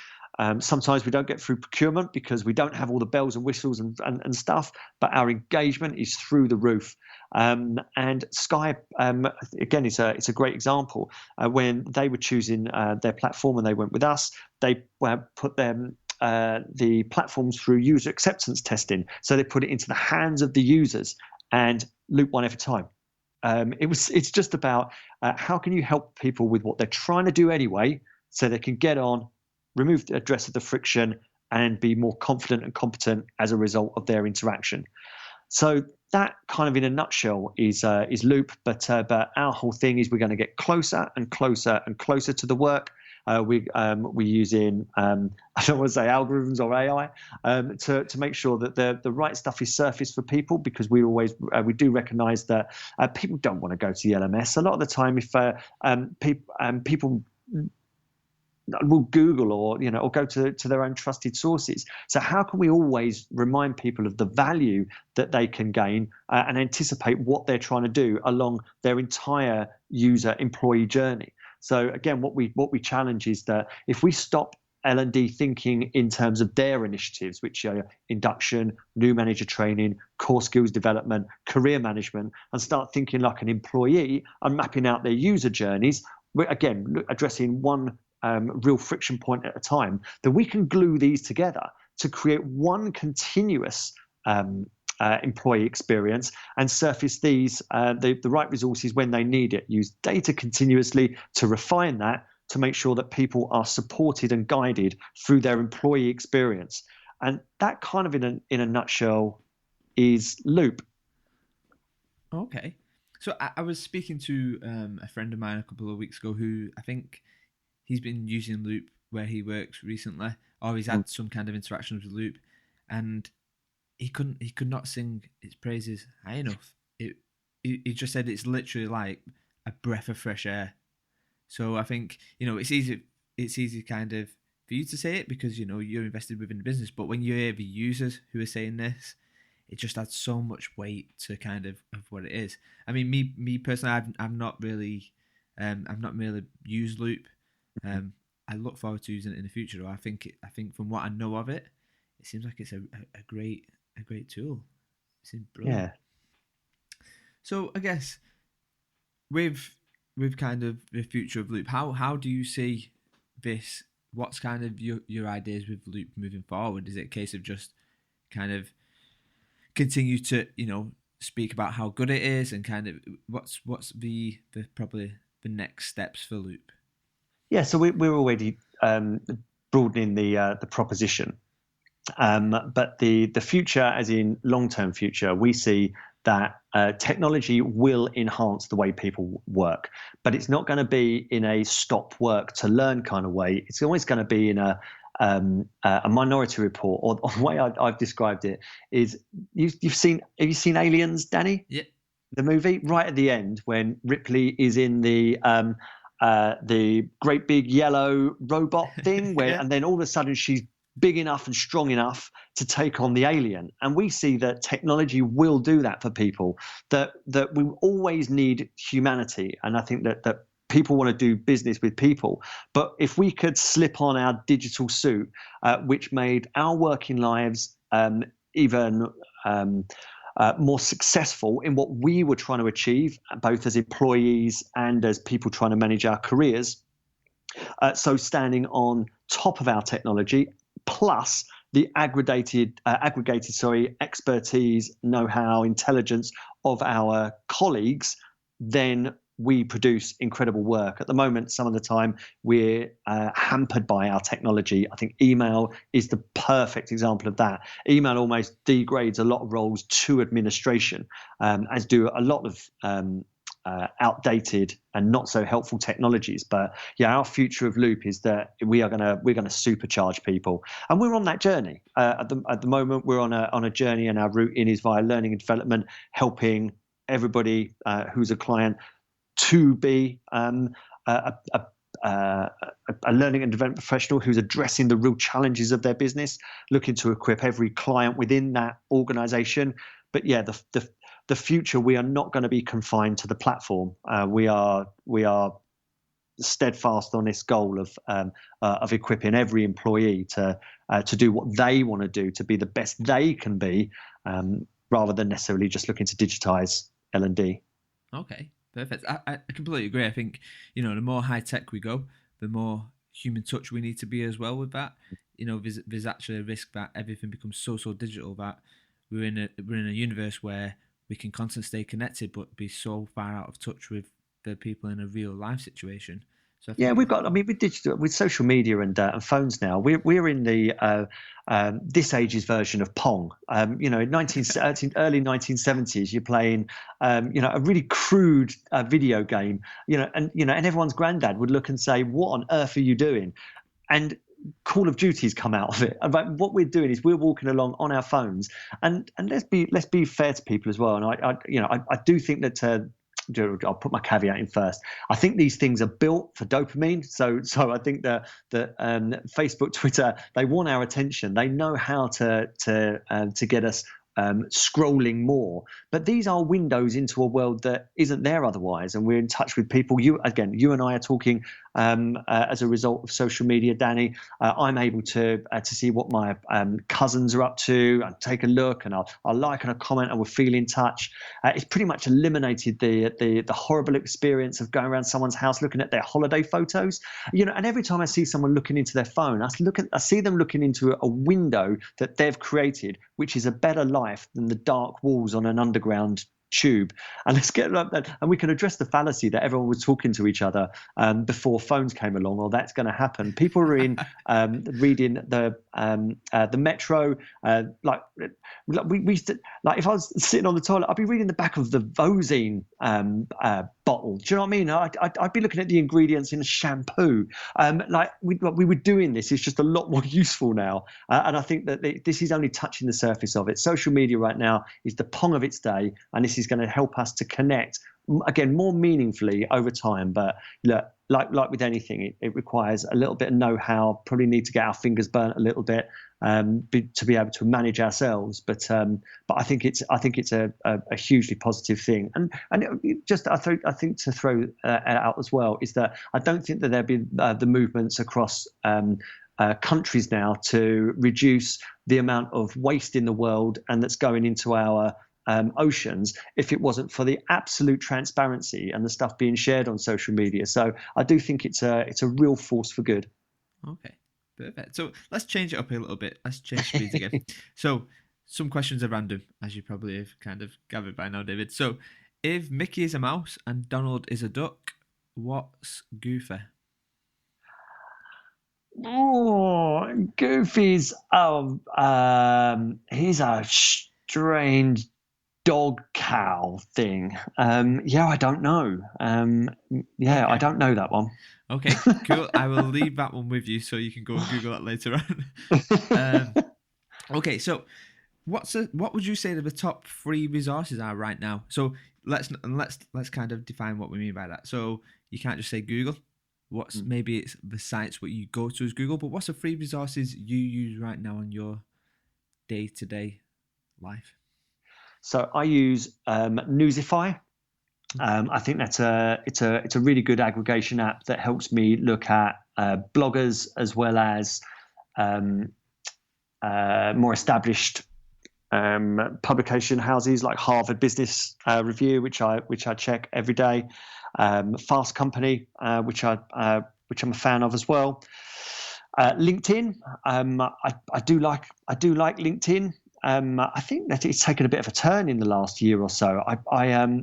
Sometimes we don't get through procurement because we don't have all the bells and whistles and stuff, but our engagement is through the roof. And Sky, again, it's a great example. When they were choosing their platform and they went with us, they put the platforms through user acceptance testing. So they put it into the hands of the users, and Loop won every time. It's just about how can you help people with what they're trying to do anyway, so they can get on, remove the address of the friction, and be more confident and competent as a result of their interaction. So that kind of in a nutshell is Loop. But our whole thing is we're going to get closer and closer and closer to the work. We're using I don't want to say algorithms or AI to make sure that the right stuff is surfaced for people, because we do recognise that people don't want to go to the LMS a lot of the time. If people will Google or go to their own trusted sources. So how can we always remind people of the value that they can gain and anticipate what they're trying to do along their entire user employee journey? So again, what we challenge is that if we stop L&D thinking in terms of their initiatives, which are induction, new manager training, core skills development, career management, and start thinking like an employee and mapping out their user journeys, we're again addressing one real friction point at a time, that we can glue these together to create one continuous employee experience and surface these the right resources when they need it. Use data continuously to refine that, to make sure that people are supported and guided through their employee experience. And that kind of in a nutshell is Loop. Okay. So I was speaking to a friend of mine a couple of weeks ago who I think he's been using Loop where he works recently, or he's had some kind of interaction with Loop, and he could not sing its praises high enough. He just said it's literally like a breath of fresh air. So I think it's easy kind of for you to say it because you're invested within the business, but when you hear the users who are saying this, it just adds so much weight to kind of what it is. I mean, me personally, I've not really used Loop. I look forward to using it in the future. I think from what I know of it, it seems like it's a great tool. It seems brilliant. Yeah. So I guess with kind of the future of Loop, how do you see this? What's kind of your ideas with Loop moving forward? Is it a case of just kind of continue to speak about how good it is, and kind of what's the probably the next steps for Loop? Yeah, so we're already broadening the proposition, but the future, as in long-term future, we see that technology will enhance the way people work, but it's not going to be in a stop work to learn kind of way. It's always going to be in a Minority Report, or the way I've described it is have you seen Aliens, Danny? Yeah. The movie, right at the end when Ripley is in the great big yellow robot thing, where Yeah. and then all of a sudden she's big enough and strong enough to take on the alien. And we see that technology will do that for people, that we always need humanity. And I think that people want to do business with people. But if we could slip on our digital suit, which made our working lives even more successful in what we were trying to achieve, both as employees and as people trying to manage our careers. So standing on top of our technology, plus the aggregated expertise, know-how, intelligence of our colleagues, then we produce incredible work. At the moment, some of the time, we're hampered by our technology. I think email is the perfect example of that. Email almost degrades a lot of roles to administration, as do a lot of outdated and not so helpful technologies. But yeah, our future of Loop is that we're going to supercharge people, and we're on that journey. At the moment, we're on a journey, and our route in is via learning and development, helping everybody who's a client to be a learning and development professional who's addressing the real challenges of their business, looking to equip every client within that organization. But yeah, the future, we are not going to be confined to the platform. We are steadfast on this goal of equipping every employee to do what they want to do, to be the best they can be, rather than necessarily just looking to digitize L&D. Okay. Perfect. I completely agree. I think, the more high tech we go, the more human touch we need to be as well with that. There's actually a risk that everything becomes so digital that we're in a universe where we can constantly stay connected but be so far out of touch with the people in a real life situation. So I Yeah, think we've got. I mean, with digital, with social media and phones now, we're in the this age's version of Pong. In early 1970s, you're playing a really crude video game. And everyone's granddad would look and say, "What on earth are you doing?" And Call of Duty's come out of it. But what we're doing is we're walking along on our phones, and let's be fair to people as well. And I do think that. I'll put my caveat in first. I think these things are built for dopamine. So I think that Facebook, Twitter, they want our attention. They know how to get us scrolling more. But these are windows into a world that isn't there otherwise, and we're in touch with people. You and I are talking as a result of social media, Danny. I'm able to see what my cousins are up to and take a look, and I'll like and a comment, and we'll feel in touch. It's pretty much eliminated the horrible experience of going around someone's house looking at their holiday photos. And every time I see someone looking into their phone, I see them looking into a window that they've created, which is a better life than the dark walls on an underground tube. And let's get and we can address the fallacy that everyone was talking to each other before phones came along, or that's going to happen. People are in reading the Metro, we used to, like, if I was sitting on the toilet, I'd be reading the back of the Vosine bottle. Do you know what I mean? I'd be looking at the ingredients in a shampoo. We were doing this. It's just a lot more useful now, and I think that this is only touching the surface of it. Social media right now is the Pong of its day, and this is going to help us to connect again more meaningfully over time. But look, like with anything, it requires a little bit of know-how. Probably need to get our fingers burnt a little bit to be able to manage ourselves. But I think it's a hugely positive thing. And I think to throw out as well is that I don't think that there'll be the movements across countries now to reduce the amount of waste in the world and that's going into our oceans if it wasn't for the absolute transparency and the stuff being shared on social media. So I do think it's a real force for good. Okay, perfect. So let's change it up a little bit. Let's change speeds again. So some questions are random, as you probably have kind of gathered by now, David. So if Mickey is a mouse and Donald is a duck, what's Goofy? Oh, Goofy's he's a strange dog cow thing. I don't know. Okay. I don't know that one. Okay, cool. I will leave that one with you so you can go and Google that later on. Okay, so what would you say that the top 3 resources are right now? So let's kind of define what we mean by that. So you can't just say Google. Maybe it's the sites what you go to as Google, but what's the 3 resources you use right now in your day-to-day life? So I use Newsify. I think that's it's a really good aggregation app that helps me look at bloggers as well as more established publication houses like Harvard Business Review, which I check every day. Fast Company, which I'm a fan of as well. LinkedIn, I do like LinkedIn. I think that it's taken a bit of a turn in the last year or so. I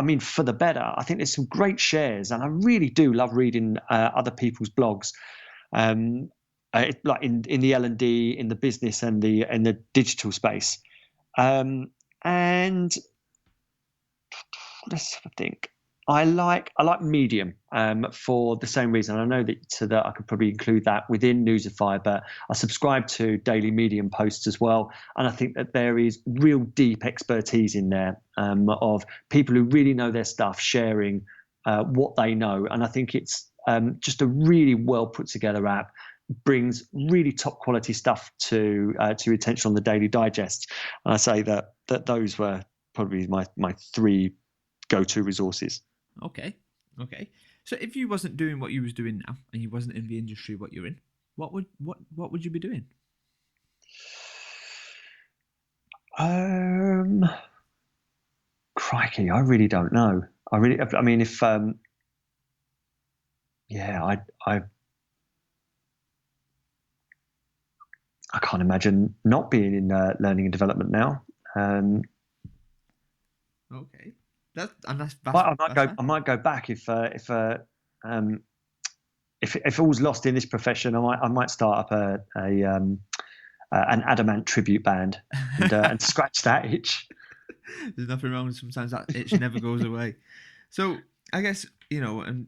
mean, for the better. I think there's some great shares, and I really do love reading other people's blogs, like in the L&D, in the business, and in the digital space. And let's think. I like Medium for the same reason. I know that I could probably include that within Newsify, but I subscribe to daily Medium posts as well, and I think that there is real deep expertise in there of people who really know their stuff sharing what they know, and I think it's just a really well put together app. Brings really top quality stuff to your attention on the Daily Digest, and I say that those were probably my 3 go-to resources. Okay. So if you wasn't doing what you was doing now, and you wasn't in the industry what you're in, what would you be doing? Crikey, I really don't know. I mean, if I can't imagine not being in learning and development now. Okay. I might go back if if all's lost in this profession, I might start up an adamant tribute band and scratch that itch. There's nothing wrong with sometimes that itch never goes away. So I guess, and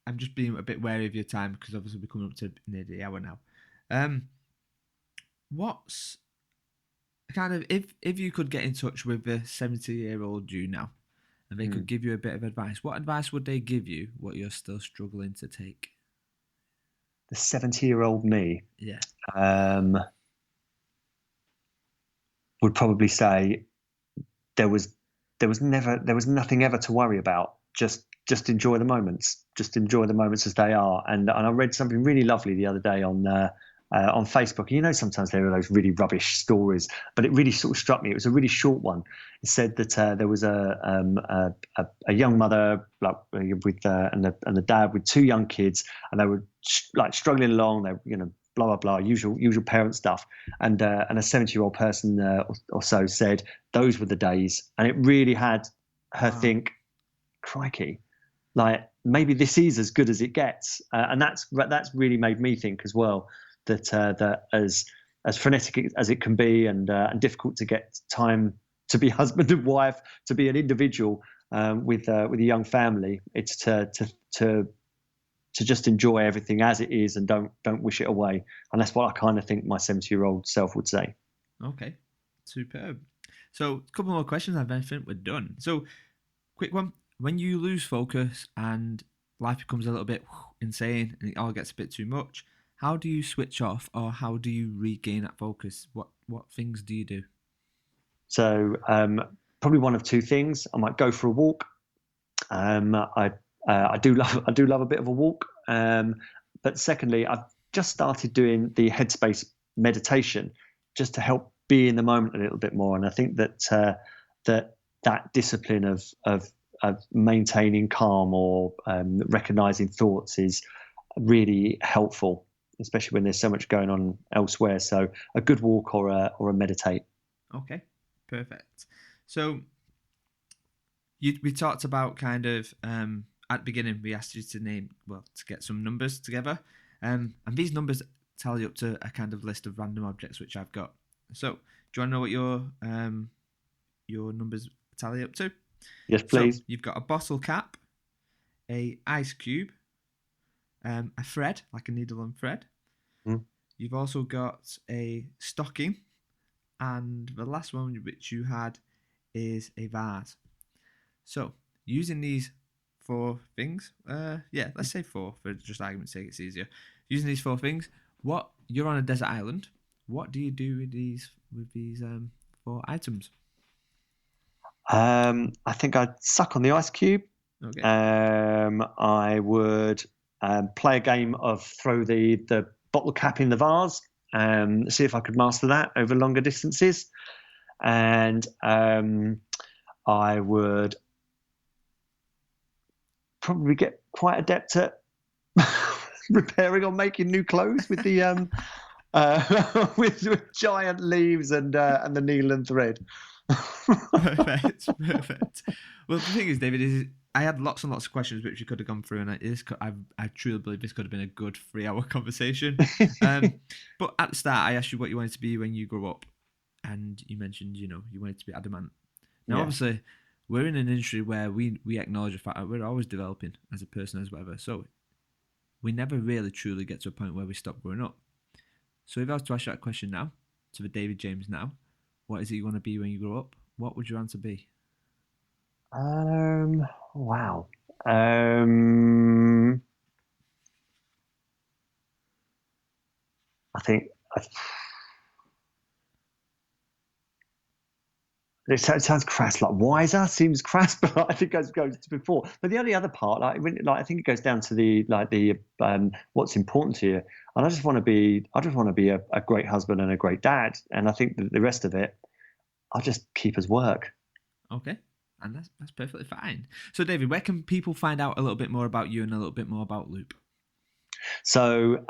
I'm just being a bit wary of your time because obviously we're coming up to near the hour now. What's kind of, if you could get in touch with the 70-year-old you now and they could give you a bit of advice, what advice would they give you what you're still struggling to take? The 70-year-old me, yeah, would probably say there was nothing ever to worry about. Just enjoy the moments. Just enjoy the moments as they are. And I read something really lovely the other day on Facebook. Sometimes there are those really rubbish stories, but it really sort of struck me. It was a really short one. It said that there was a young mother with and the dad with two young kids, and they were struggling along. They blah blah blah, usual parent stuff. And a 70-year-old person or so said those were the days, and it really had her think, crikey, maybe this is as good as it gets. And that's really made me think as well. That as frenetic as it can be and difficult to get time to be husband and wife, to be an individual with a young family, it's to just enjoy everything as it is and don't wish it away. And that's what I kind of think my 70-year-old self would say. Okay, superb. So a couple more questions and I think we're done. So quick one: when you lose focus and life becomes a little bit insane and it all gets a bit too much, how do you switch off, or how do you regain that focus? What things do you do? So probably one of two things. I might go for a walk. I do love a bit of a walk. But secondly, I've just started doing the Headspace meditation just to help be in the moment a little bit more. And I think that that discipline of maintaining calm or recognizing thoughts is really helpful, especially when there's so much going on elsewhere. So a good walk or a meditate. Okay, perfect. So we talked about kind of at the beginning, we asked you to get some numbers together. And these numbers tally up to a kind of list of random objects which I've got. So do you want to know what your numbers tally up to? Yes, please. So you've got a bottle cap, a ice cube, a thread, like a needle and thread. You've also got a stocking, and the last one which you had is a vase. So using these four things, let's say four for just argument's sake, it's easier. Using these four things, you're on a desert island. What do you do with these four items? I think I'd suck on the ice cube. Okay. I would play a game of throw the bottle cap in the vase, see if I could master that over longer distances. And I would probably get quite adept at repairing or making new clothes with the with giant leaves and the needle and thread. Perfect. Well, the thing is, David, is I had lots and lots of questions which we could have gone through, and I truly believe this could have been a good 3-hour conversation. But at the start, I asked you what you wanted to be when you grew up, and you mentioned you wanted to be adamant. Now, obviously, we're in an industry where we acknowledge the fact that we're always developing as a person, as whatever. So we never really truly get to a point where we stop growing up. So if I was to ask you that question now, to the David James now, what is it you want to be when you grow up? What would your answer be? Wow. I think it sounds crass, like wiser seems crass, but I think it goes to before. But the only other part, I think it goes down to the what's important to you. And I just want to be a great husband and a great dad. And I think that the rest of it, I'll just keep as work. Okay. And that's perfectly fine. So, David, where can people find out a little bit more about you and a little bit more about Loop? So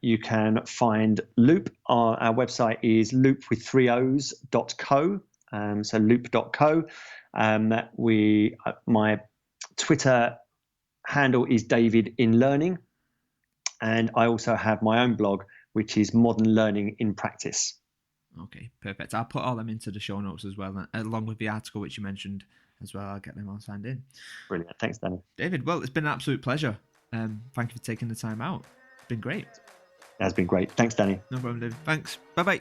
you can find Loop. Our website is loopwith3os.co. So loop.co. My Twitter handle is David in Learning. And I also have my own blog, which is Modern Learning in Practice. Okay, perfect. I'll put all them into the show notes as well, along with the article which you mentioned as well. I'll get them all signed in. Brilliant. Thanks, Danny. David, well, it's been an absolute pleasure. Thank you for taking the time out. It's been great. It has been great. Thanks, Danny. No problem, David. Thanks. Bye-bye.